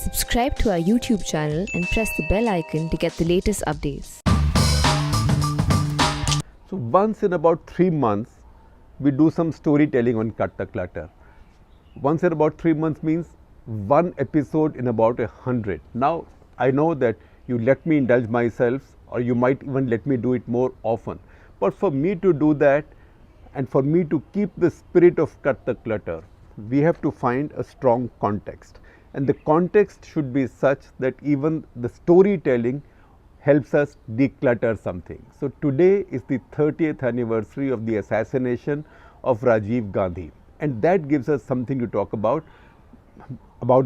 Subscribe to our YouTube channel and press the bell icon to get the latest updates. So once in about 3 months, we do some storytelling on Cut the Clutter. Once in about 3 months means one episode in about 100. Now, I know that you let me indulge myself, or you might even let me do it more often. But for me to do that, and for me to keep the spirit of Cut the Clutter, we have to find a strong context. And the context should be such that even the storytelling helps us declutter something. So today is the 30th anniversary of the assassination of Rajiv Gandhi, and that gives us something to talk about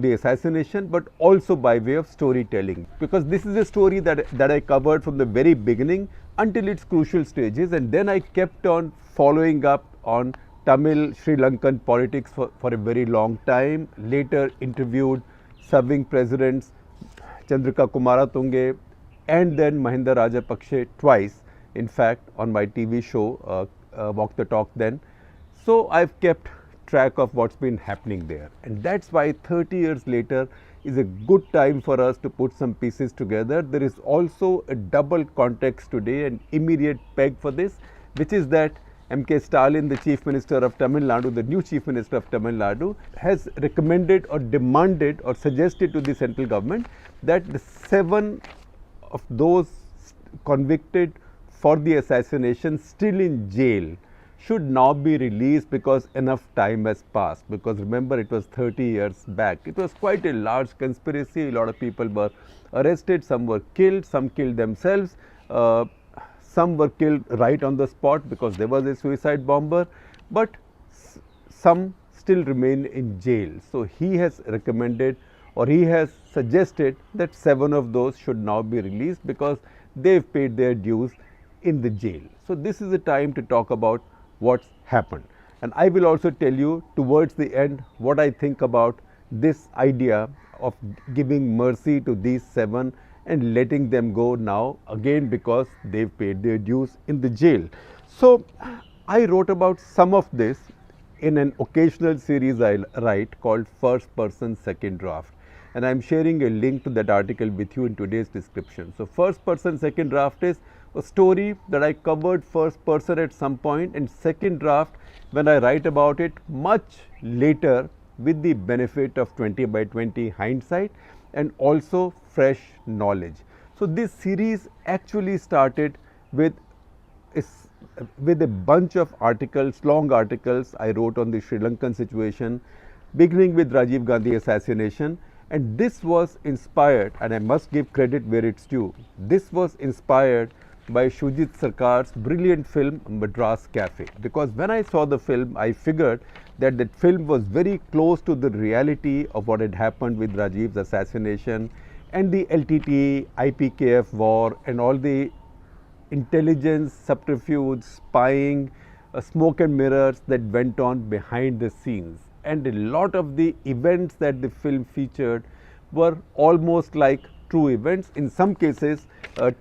the assassination, but also by way of storytelling, because this is a story that I covered from the very beginning until its crucial stages, and then I kept on following up on Tamil Sri Lankan politics for a very long time. Later interviewed serving presidents Chandrika Kumaratunge and then Mahinda Rajapakse twice, in fact, on my TV show Walk the Talk then. So I've kept track of what's been happening there, and that's why 30 years later is a good time for us to put some pieces together. There is also a double context today, an immediate peg for this, which is that M.K. Stalin, the Chief Minister of Tamil Nadu, the new Chief Minister of Tamil Nadu, has recommended or demanded or suggested to the central government that the 7 of those convicted for the assassination still in jail should now be released, because enough time has passed. Because remember, it was 30 years back. It was quite a large conspiracy. A lot of people were arrested, some were killed, some killed themselves. Some were killed right on the spot because there was a suicide bomber, but some still remain in jail. So he has recommended, or he has suggested, that 7 of those should now be released because they've paid their dues in the jail. So this is the time to talk about what's happened. And I will also tell you towards the end what I think about this idea of giving mercy to these 7 and letting them go now again because they've paid their dues in the jail. So I wrote about some of this in an occasional series I write called First Person Second Draft, and I'm sharing a link to that article with you in today's description. So First Person Second Draft is a story that I covered first person at some point, and second draft when I write about it much later with the benefit of 20/20 hindsight and also fresh knowledge. So this series actually started with a bunch of articles, long articles I wrote on the Sri Lankan situation, beginning with Rajiv Gandhi assassination. And this was inspired, and I must give credit where it's due, this was inspired by Shujit Sarkar's brilliant film Madras Cafe. Because when I saw the film, I figured that that film was very close to the reality of what had happened with Rajiv's assassination and the LTTE, IPKF war and all the intelligence, subterfuge, spying, smoke and mirrors that went on behind the scenes. And a lot of the events that the film featured were almost like true events. In some cases,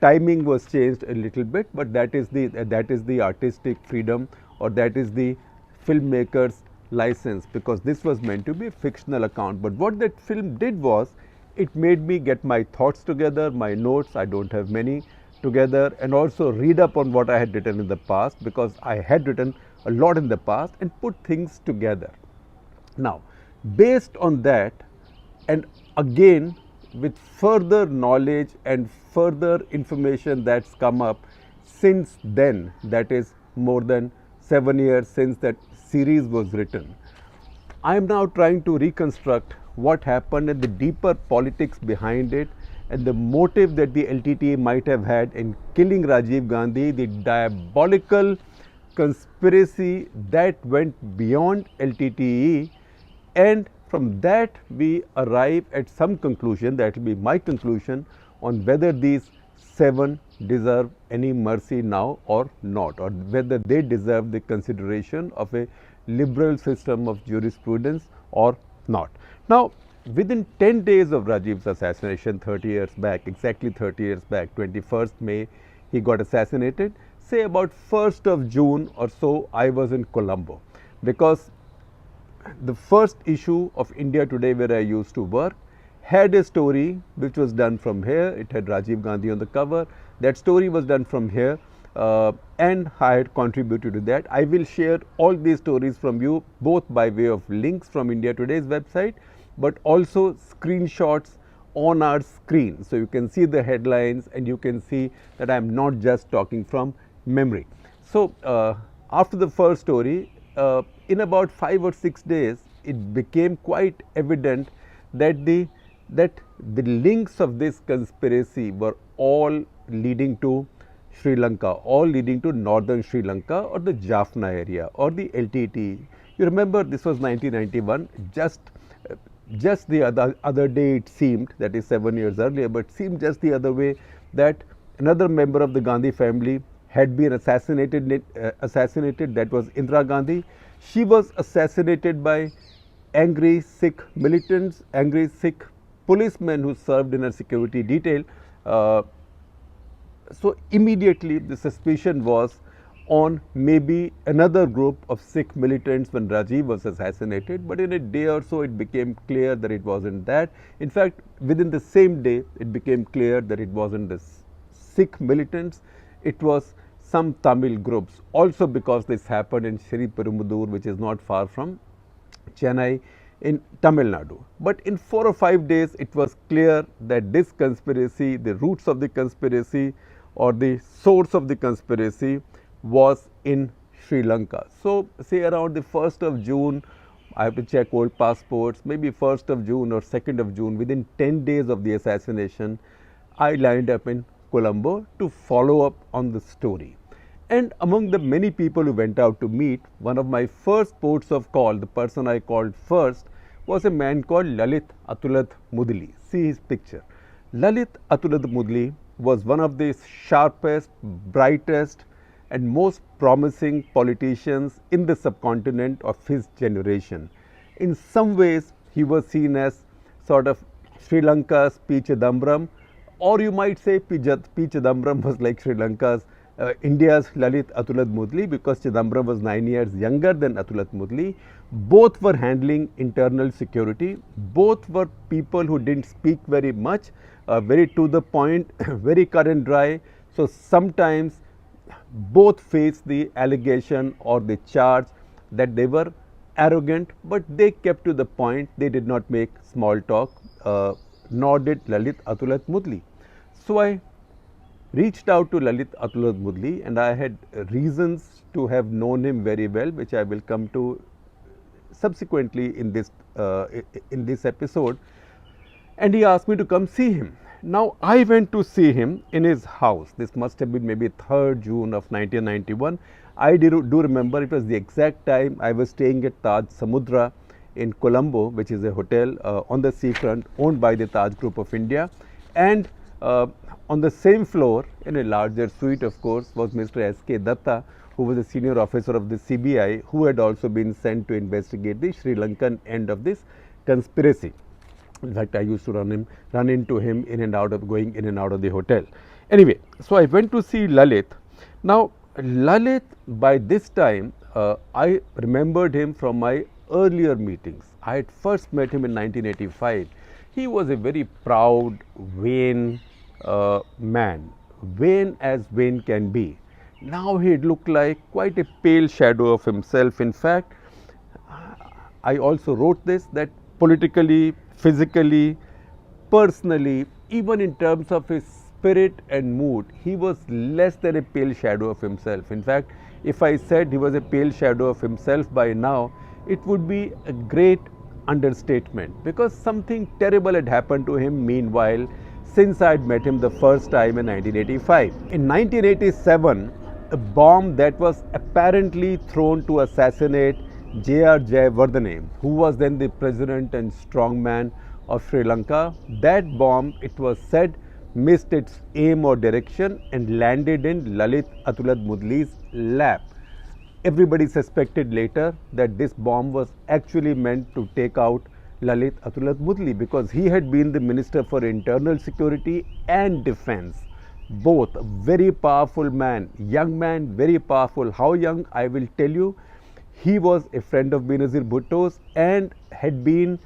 timing was changed a little bit, but that is the artistic freedom, or that is the filmmaker's license, because this was meant to be a fictional account. But what that film did was, it made me get my thoughts together, my notes, I don't have many, together, and also read up on what I had written in the past, because I had written a lot in the past, and put things together. Now, based on that, and again with further knowledge and further information that's come up since then, that is more than 7 years since that series was written, I am now trying to reconstruct what happened and the deeper politics behind it, and the motive that the LTTE might have had in killing Rajiv Gandhi, the diabolical conspiracy that went beyond LTTE. And from that we arrive at some conclusion, that will be my conclusion, on whether these 7 deserve any mercy now or not, or whether they deserve the consideration of a liberal system of jurisprudence or not. Now, within 10 days of Rajiv's assassination 30 years back, exactly 30 years back, 21st May, he got assassinated. Say about 1st of June or so, I was in Colombo, because the first issue of India Today, where I used to work, had a story which was done from here. It had Rajiv Gandhi on the cover. That story was done from here, and I had contributed to that. I will share all these stories from you, both by way of links from India Today's website, but also screenshots on our screen. So you can see the headlines and you can see that I am not just talking from memory. So after the first story, in about 5 or 6 days, it became quite evident that the links of this conspiracy were all leading to Sri Lanka, all leading to northern Sri Lanka or the Jaffna area or the LTT. You remember this was 1991, just the other day it seemed, that is 7 years earlier, but seemed just the other way, that another member of the Gandhi family had been assassinated. That was Indira Gandhi. She was assassinated by angry Sikh militants, angry Sikh policemen who served in a security detail. So immediately the suspicion was on maybe another group of Sikh militants when Rajiv was assassinated, but in a day or so it became clear that it wasn't that. In fact, within the same day it became clear that it wasn't the Sikh militants, it was some Tamil groups, also because this happened in Sri Perumbudur, which is not far from Chennai in Tamil Nadu. But in 4 or 5 days it was clear that this conspiracy, the roots of the conspiracy or the source of the conspiracy was in Sri Lanka. So say around the 1st of June, I have to check old passports, maybe 1st of June or 2nd of June, within 10 days of the assassination, I lined up in Colombo to follow up on the story. And among the many people who went out to meet, one of my first ports of call, the person I called first, was a man called Lalit Atulat Mudli. See his picture. Lalit Atulat Mudli was one of the sharpest, brightest and most promising politicians in the subcontinent of his generation. In some ways, he was seen as sort of Sri Lanka's P. Chidambaram, or you might say P. Chidambaram was like Sri Lanka's India's Lalit Atulat Mudli, because Chidambaram was 9 years younger than Atulat Mudli. Both were handling internal security. Both were people who didn't speak very much, very to the point, very cut and dry. So sometimes both faced the allegation or the charge that they were arrogant, but they kept to the point. They did not make small talk, nor did Lalit Atulat Mudli. So I reached out to Lalit Atulat Mudli, and I had reasons to have known him very well, which I will come to subsequently in this episode. And he asked me to come see him. Now I went to see him in his house. This must have been maybe 3rd June of 1991. I do remember it was the exact time I was staying at Taj Samudra in Colombo, which is a hotel on the seafront owned by the Taj Group of India. And on the same floor, in a larger suite of course, was Mr. S.K. Datta, who was a senior officer of the CBI, who had also been sent to investigate the Sri Lankan end of this conspiracy. In fact, I used to run into him going in and out of the hotel. Anyway, so I went to see Lalit. Now, Lalit, by this time, I remembered him from my earlier meetings. I had first met him in 1985. He was a very proud, vain man, vain as vain can be. Now he looked like quite a pale shadow of himself. In fact, I also wrote this, that politically, physically, personally, even in terms of his spirit and mood, he was less than a pale shadow of himself. In fact, if I said he was a pale shadow of himself by now, it would be a great understatement, because something terrible had happened to him meanwhile since I had met him the first time in 1985. In 1987, a bomb that was apparently thrown to assassinate J.R. Jayawardene, who was then the president and strongman of Sri Lanka, that bomb, it was said, missed its aim or direction and landed in Lalit Atulat Mudli's lap. Everybody suspected later that this bomb was actually meant to take out Lalit Atulat Mudli, because he had been the Minister for Internal Security and Defence. Both, a very powerful man, young man, very powerful. How young? I will tell you. He was a friend of Benazir Bhutto's and had been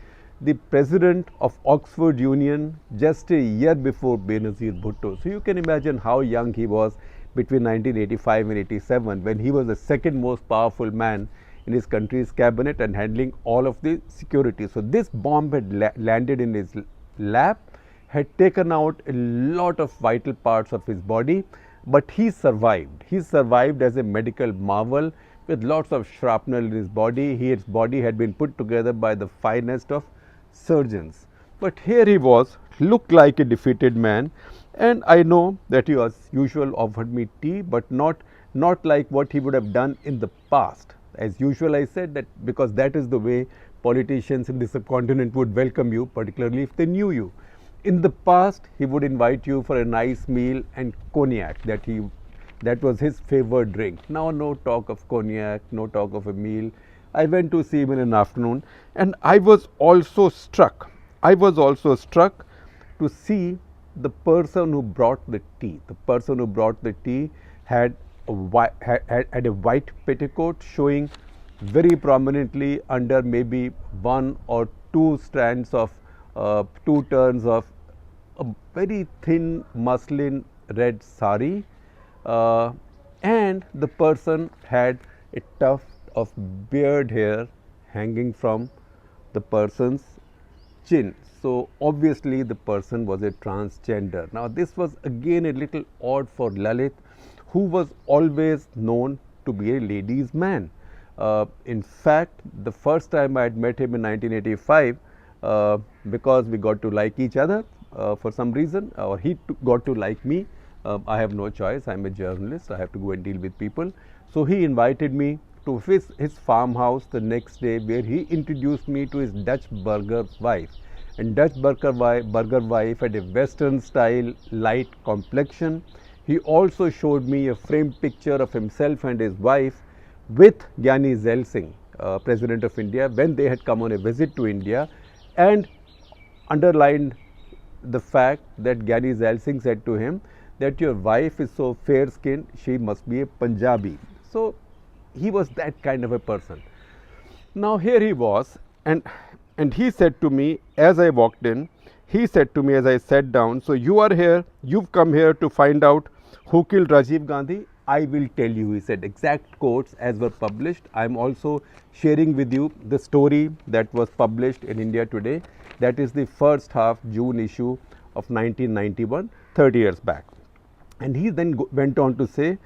the president of Oxford Union just a year before Benazir Bhutto. So you can imagine how young he was between 1985 and 87 when he was the second most powerful man in his country's cabinet and handling all of the security. So this bomb had landed in his lap, had taken out a lot of vital parts of his body, but he survived. He survived as a medical marvel with lots of shrapnel in his body. His body had been put together by the finest of surgeons. But here he was, looked like a defeated man, and I know that he as usual offered me tea, but not like what he would have done in the past. As usual, I said that because that is the way politicians in the subcontinent would welcome you, particularly if they knew you. In the past, he would invite you for a nice meal and cognac that was his favorite drink. Now no talk of cognac, no talk of a meal. I went to see him in an afternoon, and I was also struck to see the person who brought the tea. The person who brought the tea had a white petticoat showing very prominently under maybe one or two strands of two turns of a very thin muslin red sari, and the person had a tuft of beard hair hanging from the person's chin. So obviously the person was a transgender. Now this was again a little odd for Lalit, who was always known to be a ladies' man. In fact, the first time I had met him in 1985, because we got to like each other for some reason, or he got to like me. I have no choice. I am a journalist. I have to go and deal with people. So he invited me to his farmhouse the next day, where he introduced me to his Dutch burger wife. And Dutch burger wife had a Western style light complexion. He also showed me a framed picture of himself and his wife with Gyani Zail Singh, President of India, when they had come on a visit to India, and underlined the fact that Gyani Zail Singh said to him that your wife is so fair skinned, she must be a Punjabi. So he was that kind of a person. Now here he was, and he said to me as I walked in, he said to me as I sat down, so you are here, you've come here to find out who killed Rajiv Gandhi? I will tell you, he said, exact quotes as were published. I am also sharing with you the story that was published in India Today. That is the first half June issue of 1991, 30 years back. And he then went on to say,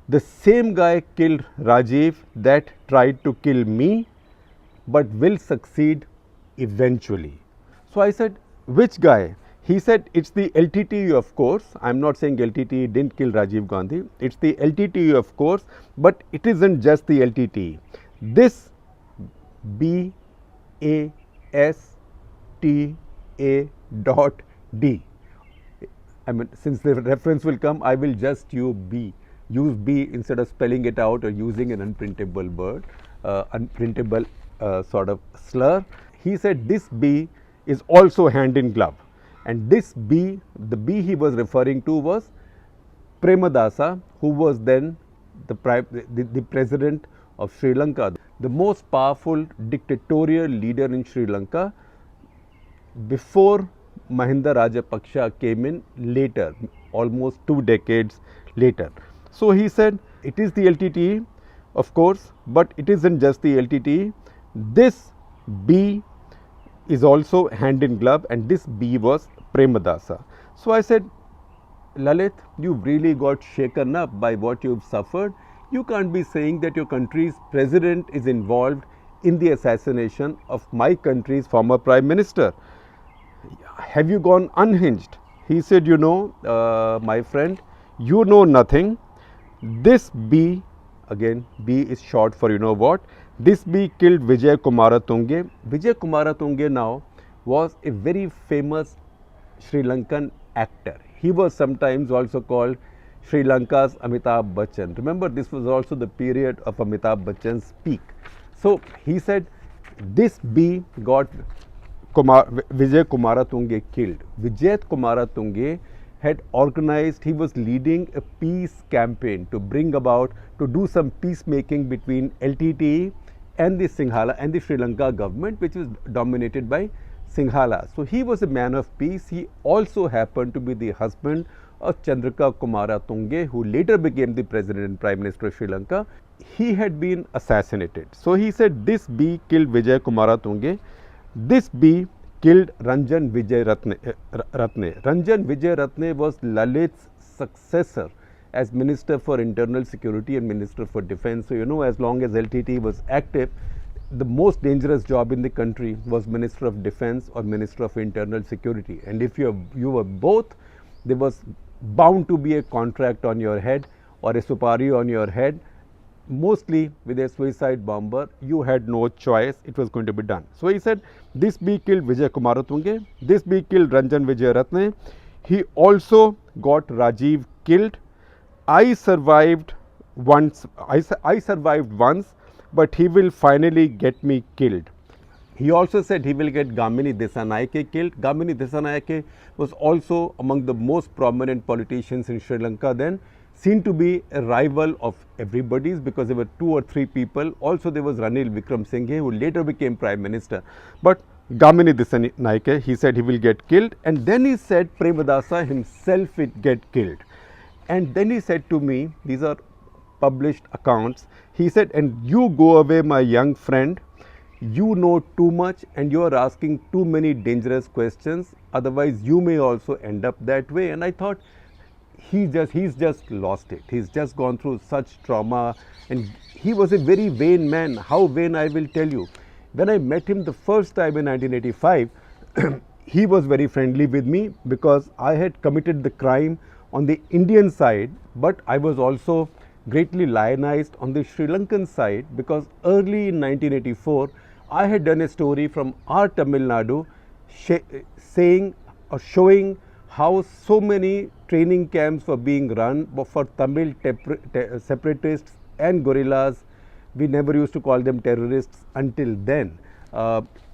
the same guy killed Rajiv that tried to kill me, but will succeed eventually. So I said, which guy? He said, it's the LTTE, of course. I am not saying LTTE didn't kill Rajiv Gandhi. It's the LTTE, of course, but it isn't just the LTTE. This BASTA.D. I mean, since the reference will come, I will just use B instead of spelling it out or using an unprintable word, unprintable sort of slur. He said this B is also hand in glove. And this B, the B he was referring to was Premadasa, who was then the president of Sri Lanka, the most powerful dictatorial leader in Sri Lanka before Mahinda Rajapaksa came in later, almost 2 decades later. So he said, it is the LTTE, of course, but it isn't just the LTTE. This B is also hand in glove, and this B was Premadasa. So I said, Lalit, you've really got shaken up by what you've suffered. You can't be saying that your country's president is involved in the assassination of my country's former prime minister. Have you gone unhinged? He said, you know, my friend, you know nothing. This B, again, B is short for you know what. This B killed Vijay Kumaratunge. Vijay Kumaratunge now was a very famous Sri Lankan actor. He was sometimes also called Sri Lanka's Amitabh Bachchan. Remember, this was also the period of Amitabh Bachchan's peak. So he said, this B got Vijay Kumaratunge killed. Vijay Kumaratunge had organized, he was leading a peace campaign to bring about, to do some peacemaking between LTTE and the Sinhala and the Sri Lanka government, which was dominated by Sinhala. So he was a man of peace. He also happened to be the husband of Chandrika Kumara Tunge, who later became the president and prime minister of Sri Lanka. He had been assassinated. So he said, this bee killed Vijay Kumara Tunge. This bee killed Ranjan Vijay Ratne. Ranjan Vijay Ratne was Lalit's successor as Minister for Internal Security and Minister for Defence. So, you know, as long as LTT was active, the most dangerous job in the country was Minister of Defence or Minister of Internal Security. And if you were both, there was bound to be a contract on your head or a supari on your head. Mostly with a suicide bomber, you had no choice, it was going to be done. So he said, this bee killed Vijay Kumara Tunge, this bee killed Ranjan Vijay Ratne. He also got Rajiv killed. I survived once, but he will finally get me killed. He also said he will get Gamini Desanaike killed. Gamini Desanaike was also among the most prominent politicians in Sri Lanka then, seen to be a rival of everybody's, because there were 2 or 3 people. Also there was Ranil Wickremesinghe, who later became prime minister. But Gamini Desanaike, he said he will get killed, and then he said Premadasa himself will get killed. And then he said to me, these are published accounts, he said, and you go away, my young friend, you know too much and you are asking too many dangerous questions, otherwise you may also end up that way. And I thought, he's just lost it. He's just gone through such trauma, and he was a very vain man. How vain, I will tell you. When I met him the first time in 1985, he was very friendly with me because I had committed the crime on the Indian side, but I was also greatly lionized on the Sri Lankan side, because early in 1984, I had done a story from our Tamil Nadu saying or showing how so many training camps were being run for Tamil separatists and guerrillas. We never used to call them terrorists until then,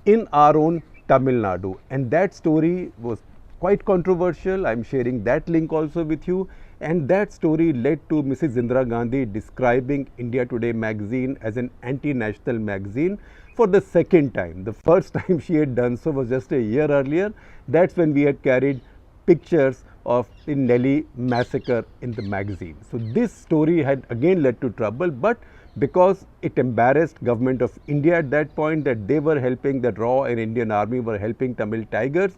in our own Tamil Nadu. And that story was quite controversial. I am sharing that link also with you. And that story led to Mrs. Indira Gandhi describing India Today magazine as an anti-national magazine for the second time. The first time she had done so was just a year earlier. That's when we had carried pictures of the Delhi massacre in the magazine. So this story had again led to trouble, but because it embarrassed government of India at that point, that they were helping, that Raw and Indian Army were helping Tamil Tigers,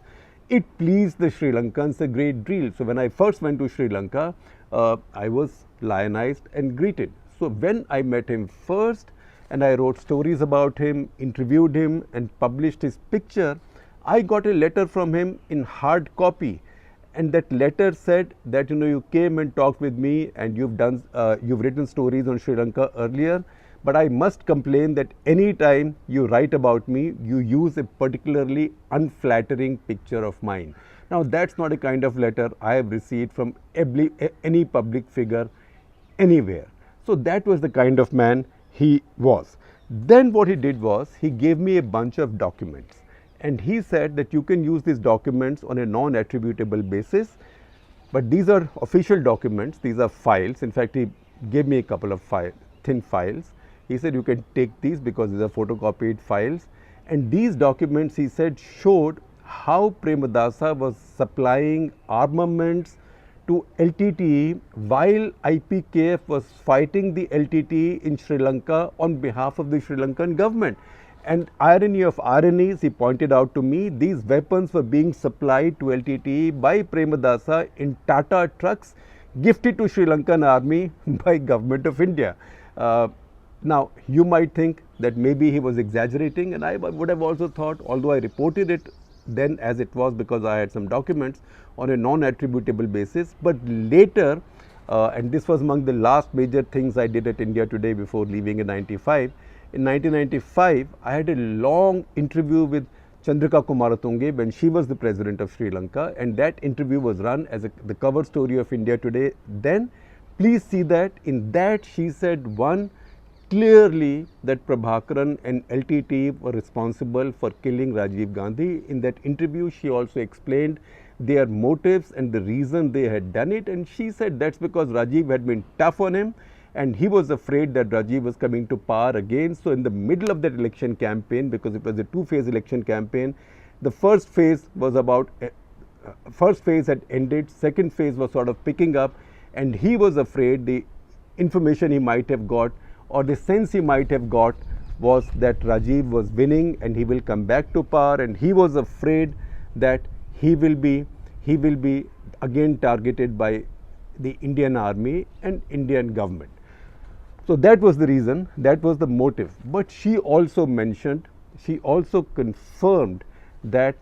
it pleased the Sri Lankans a great deal. So when I first went to Sri Lanka, I was lionized and greeted. So when I met him first and I wrote stories about him, interviewed him and published his picture, I got a letter from him in hard copy. And that letter said that, you know, you came and talked with me and you've written stories on Sri Lanka earlier, but I must complain that any time you write about me, you use a particularly unflattering picture of mine. Now that's not a kind of letter I have received from any public figure anywhere. So that was the kind of man he was. Then what he did was, he gave me a bunch of documents. And he said that you can use these documents on a non-attributable basis, but these are official documents, these are files. In fact, he gave me a couple of thin files. He said you can take these because these are photocopied files. And these documents, he said, showed how Premadasa was supplying armaments to LTTE while IPKF was fighting the LTTE in Sri Lanka on behalf of the Sri Lankan government. And irony of ironies, he pointed out to me, these weapons were being supplied to LTTE by Premadasa in Tata trucks gifted to Sri Lankan army by government of India. Now, you might think that maybe he was exaggerating, and I would have also thought, although I reported it then as it was because I had some documents on a non-attributable basis, but later, and this was among the last major things I did at India Today before leaving in 95. In 1995, I had a long interview with Chandrika Kumaratunge when she was the president of Sri Lanka, and that interview was run as the cover story of India Today then. Please see that. In that, she said, one, clearly that Prabhakaran and LTT were responsible for killing Rajiv Gandhi. In that interview, she also explained their motives and the reason they had done it, and she said that's because Rajiv had been tough on him and he was afraid that Rajiv was coming to power again. So in the middle of that election campaign, because it was a two-phase election campaign, the first phase was about first phase had ended, second phase was sort of picking up, and he was afraid the information he might have got or the sense he might have got was that Rajiv was winning and he will come back to power, and he was afraid that he will be again targeted by the Indian army and Indian government. So that was the reason, that was the motive. But she also mentioned, she also confirmed that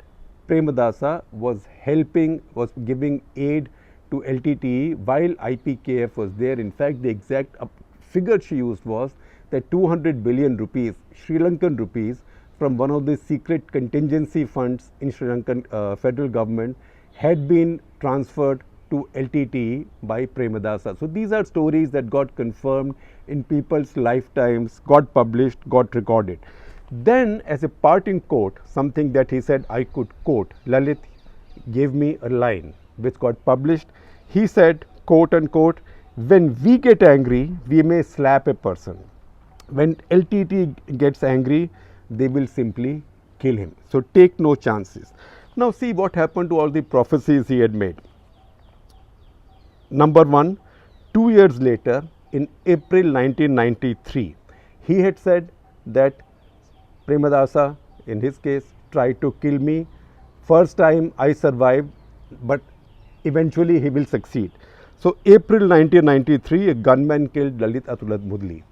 Premadasa was helping, was giving aid to LTTE while IPKF was there. In fact, the exact figure she used was that 200 billion rupees, Sri Lankan rupees, from one of the secret contingency funds in Sri Lankan federal government had been transferred to LTTE by Premadasa. So these are stories that got confirmed in people's lifetimes, got published, got recorded. Then as a parting quote, something that he said I could quote, Lalit gave me a line which got published. He said, quote unquote, when we get angry, we may slap a person. When LTT gets angry, they will simply kill him. So take no chances. Now see what happened to all the prophecies he had made. Number one, 2 years later, in April 1993, he had said that Premadasa, in his case, tried to kill me. First time I survived, but eventually he will succeed. So April 1993, a gunman killed Lalit Atulad Mudli.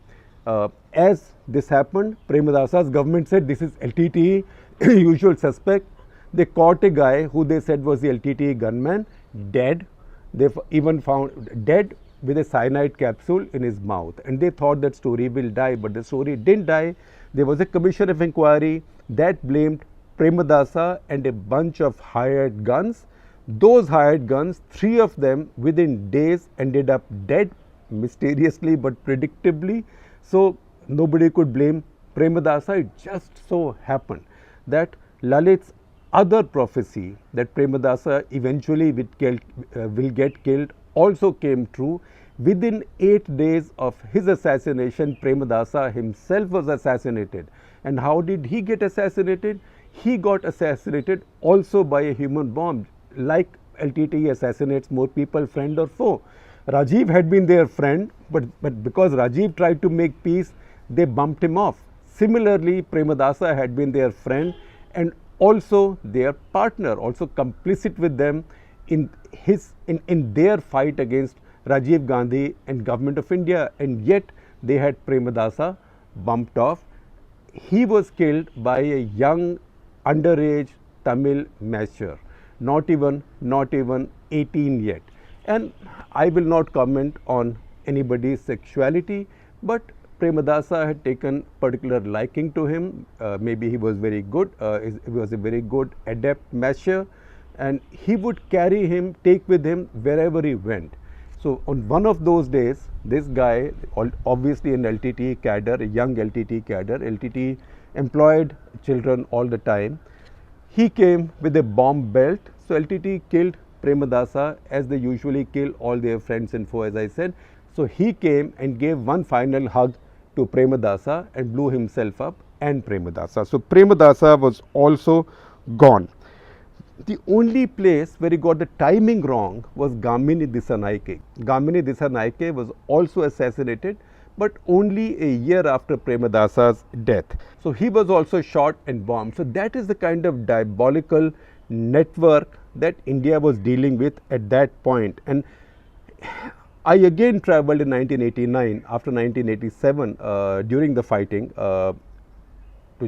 As this happened, Premadasa's government said this is LTTE, usual suspect. They caught a guy who they said was the LTTE gunman, dead. They even found dead with a cyanide capsule in his mouth, and they thought that story will die, but the story didn't die. There was a commission of inquiry that blamed Premadasa and a bunch of hired guns. Those hired guns, 3 of them within days ended up dead, mysteriously but predictably. So nobody could blame Premadasa. It just so happened that Lalit's other prophecy that Premadasa eventually will get killed also came true. Within 8 days of his assassination, Premadasa himself was assassinated. And how did he get assassinated? He got assassinated also by a human bomb. Like LTTE assassinates more people, friend or foe. Rajiv had been their friend, but because Rajiv tried to make peace, they bumped him off. Similarly, Premadasa had been their friend and also their partner, also complicit with them in their fight against Rajiv Gandhi and government of India, and yet they had Premadasa bumped off. He was killed by a young underage Tamil mature, not even 18 yet. And I will not comment on anybody's sexuality, but Premadasa had taken particular liking to him. Maybe he was very good, he was a very good adept mature, and he would carry him, take with him wherever he went. So on one of those days, this guy, obviously an LTT cadre, a young LTT cadre, LTT employed children all the time, he came with a bomb belt. So LTT killed Premadasa as they usually kill all their friends and foe, as I said. So he came and gave one final hug to Premadasa and blew himself up and Premadasa. So Premadasa was also gone. The only place where he got the timing wrong was Gamini Disanaike. Gamini Disanaike was also assassinated, but only a year after Premadasa's death. So he was also shot and bombed. So that is the kind of diabolical network that India was dealing with at that point. And I again traveled in 1989, after 1987, during the fighting to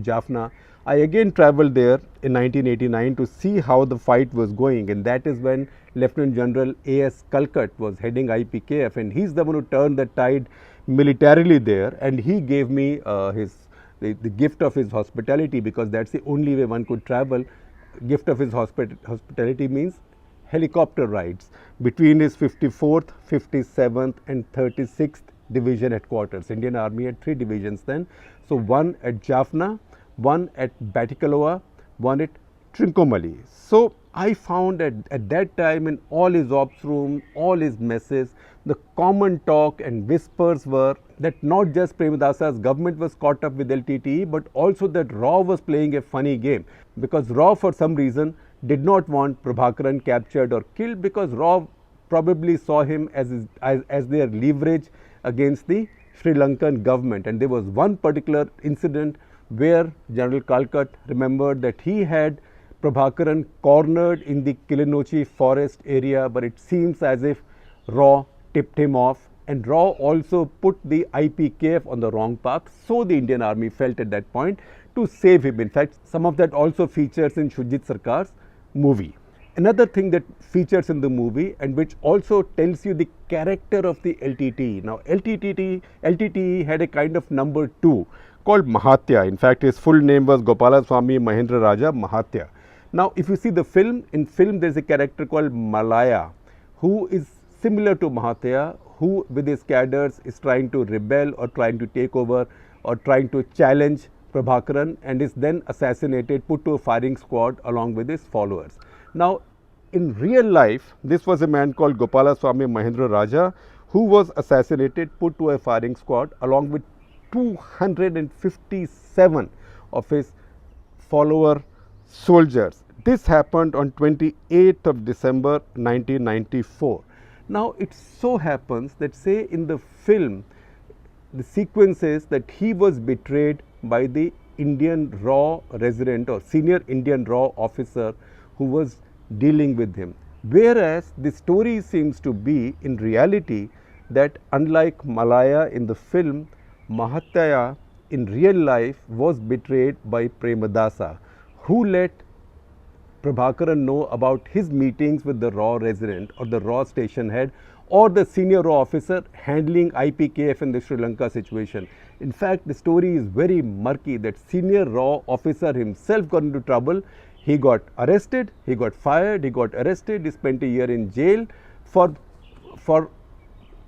Jaffna. I again traveled there in 1989 to see how the fight was going, and that is when Lieutenant General A.S. Kalkat was heading IPKF, and he's the one who turned the tide militarily there, and he gave me the gift of his hospitality, because that's the only way one could travel. Gift of his hospitality means helicopter rides between his 54th, 57th and 36th Division headquarters. Indian Army had 3 divisions then. So one at Jaffna, one at Batticaloa, one at Trincomalee. So I found at that time in all his ops room, all his messes, the common talk and whispers were that not just Premadasa's government was caught up with LTTE, but also that Raw was playing a funny game, because Raw for some reason did not want Prabhakaran captured or killed, because Raw probably saw him as their leverage against the Sri Lankan government. And there was one particular incident where General Kalkat remembered that he had Prabhakaran cornered in the Kilinochi forest area, but it seems as if Raw tipped him off, and Raw also put the IPKF on the wrong path. So the Indian army felt at that point to save him. In fact, some of that also features in Shujit Sarkar's movie. Another thing that features in the movie and which also tells you the character of the LTTE. Now, LTTE had a kind of number 2 called Mahatya. In fact, his full name was Gopalaswamy Mahendra Raja Mahatya. Now, if you see the film, in film there is a character called Malaya, who is similar to Mahatya, who with his cadres is trying to rebel or trying to take over or trying to challenge Prabhakaran, and is then assassinated, put to a firing squad along with his followers. Now, in real life, this was a man called Gopalaswamy Mahendra Raja, who was assassinated, put to a firing squad along with 257 of his follower soldiers. This happened on 28th of December 1994. Now, it so happens that, say, in the film, the sequence is that he was betrayed by the Indian Raw resident or senior Indian Raw officer who was dealing with him. Whereas the story seems to be in reality that, unlike Malaya in the film, Mahatya in real life was betrayed by Premadasa, who let Prabhakaran know about his meetings with the Raw resident or the Raw station head or the senior Raw officer handling IPKF in the Sri Lanka situation. In fact, the story is very murky that senior Raw officer himself got into trouble. He got arrested, he got fired, he got arrested, he spent a year in jail for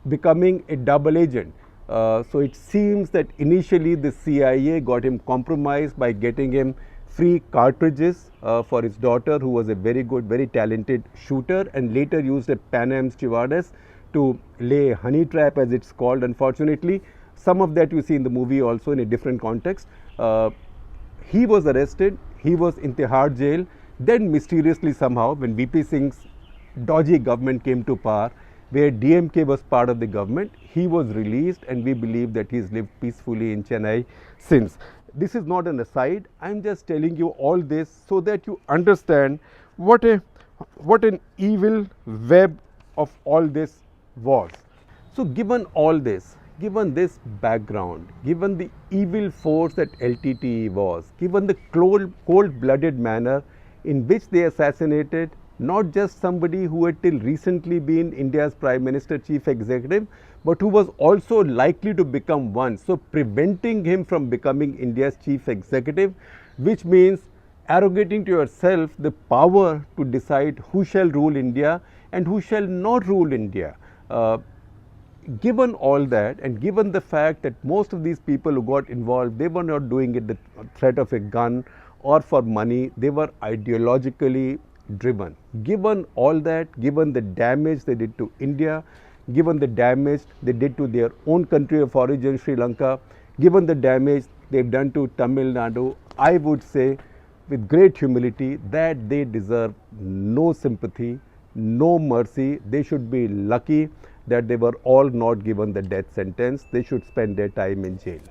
becoming a double agent. So it seems that initially the CIA got him compromised by getting him free cartridges for his daughter, who was a very good, very talented shooter, and later used a Pan Am stewardess to lay a honey trap, as it's called. Unfortunately, some of that you see in the movie also in a different context. He was arrested, he was in Tihar jail. Then mysteriously somehow, when VP Singh's dodgy government came to power, where DMK was part of the government, he was released, and we believe that he's lived peacefully in Chennai since. This is not an aside. I'm just telling you all this so that you understand what an evil web of all this was. So given all this, given this background, given the evil force that LTTE was, given the cold-blooded manner in which they assassinated not just somebody who had till recently been India's Prime Minister, Chief Executive, but who was also likely to become one. So preventing him from becoming India's Chief Executive, which means arrogating to yourself the power to decide who shall rule India and who shall not rule India. Given all that, and given the fact that most of these people who got involved, they were not doing it the threat of a gun or for money, they were ideologically driven. Given all that, given the damage they did to India, given the damage they did to their own country of origin, Sri Lanka, given the damage they've done to Tamil Nadu, I would say with great humility that they deserve no sympathy, no mercy. They should be lucky that they were all not given the death sentence. They should spend their time in jail.